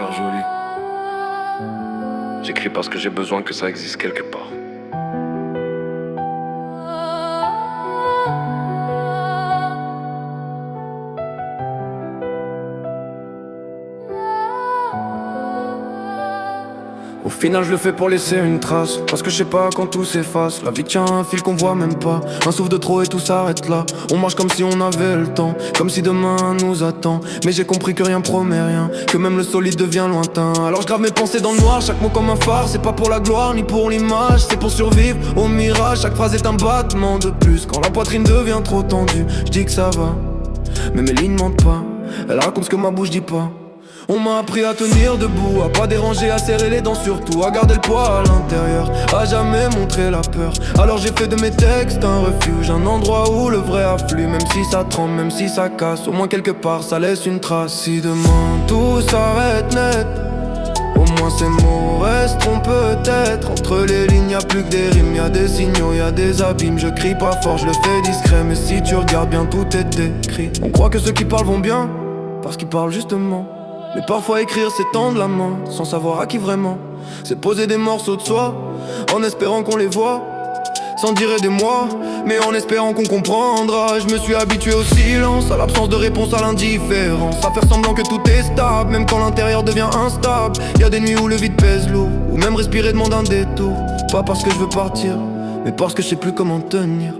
faire joli. J'écris parce que j'ai besoin que ça existe quelque part. Au final je le fais pour laisser une trace, parce que je sais pas quand tout s'efface. La vie tient un fil qu'on voit même pas, un souffle de trop et tout s'arrête là. On marche comme si on avait le temps, comme si demain nous attend. Mais j'ai compris que rien promet rien, que même le solide devient lointain. Alors je grave mes pensées dans le noir, chaque mot comme un phare. C'est pas pour la gloire ni pour l'image, c'est pour survivre au mirage. Chaque phrase est un battement de plus, quand la poitrine devient trop tendue. Je dis que ça va, mais mes lignes mentent pas. Elle raconte ce que ma bouche dit pas. On m'a appris à tenir debout, à pas déranger, à serrer les dents surtout, à garder le poids à l'intérieur, à jamais montrer la peur. Alors j'ai fait de mes textes un refuge, un endroit où le vrai afflue. Même si ça tremble, même si ça casse, au moins quelque part ça laisse une trace. Si demain tout s'arrête net, au moins ces mots resteront peut-être. Entre les lignes y'a plus que des rimes, y'a des signaux, y'a des abîmes. Je crie pas fort, je le fais discret, mais si tu regardes bien tout est écrit. On croit que ceux qui parlent vont bien, parce qu'ils parlent justement. Mais parfois écrire c'est tendre la main, sans savoir à qui vraiment. C'est poser des morceaux de soi, en espérant qu'on les voit, sans dire des mois, mais en espérant qu'on comprendra. Je me suis habitué au silence, à l'absence de réponse, à l'indifférence, à faire semblant que tout est stable, même quand l'intérieur devient instable. Y'a des nuits où le vide pèse lourd, où même respirer demande un détour. Pas parce que je veux partir, mais parce que je sais plus comment tenir.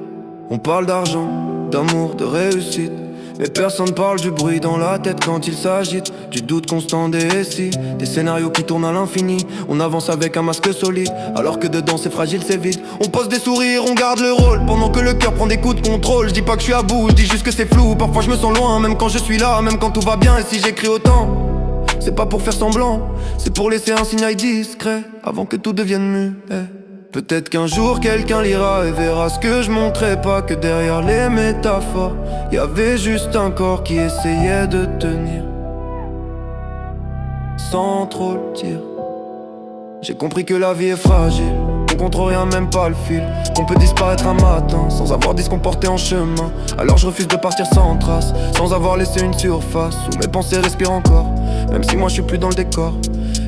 On parle d'argent, d'amour, de réussite, mais personne parle du bruit dans la tête quand il s'agite, du doute constant des récits, des scénarios qui tournent à l'infini. On avance avec un masque solide, alors que dedans c'est fragile, c'est vide. On pose des sourires, on garde le rôle, pendant que le cœur prend des coups de contrôle. Je dis pas que je suis à bout, je dis juste que c'est flou. Parfois je me sens loin, même quand je suis là, même quand tout va bien. Et si j'écris autant, c'est pas pour faire semblant, c'est pour laisser un signal discret, avant que tout devienne muet. Peut-être qu'un jour quelqu'un lira et verra ce que je montrais pas, que derrière les métaphores y avait juste un corps qui essayait de tenir, sans trop le dire. J'ai compris que la vie est fragile, qu'on contrôle rien, même pas le fil, qu'on peut disparaître un matin sans avoir dit ce qu'on portait en chemin. Alors je refuse de partir sans trace, sans avoir laissé une surface où mes pensées respirent encore, même si moi je suis plus dans le décor.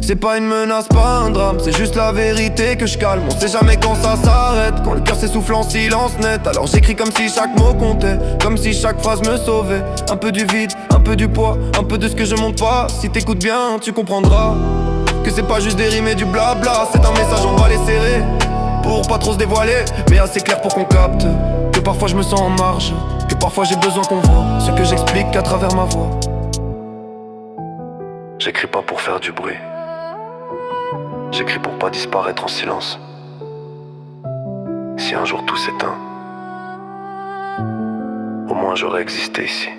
C'est pas une menace, pas un drame, c'est juste la vérité que je calme. On sait jamais quand ça s'arrête, quand le cœur s'essouffle en silence net. Alors j'écris comme si chaque mot comptait, comme si chaque phrase me sauvait. Un peu du vide, un peu du poids, un peu de ce que je montre pas. Si t'écoutes bien, tu comprendras que c'est pas juste des rimes et du blabla. C'est un message, on va les serrer, pour pas trop se dévoiler, mais assez clair pour qu'on capte que parfois je me sens en marge, que parfois j'ai besoin qu'on voit ce que j'explique qu'à travers ma voix. J'écris pas pour faire du bruit, j'écris pour pas disparaître en silence. Si un jour tout s'éteint, au moins j'aurais existé ici.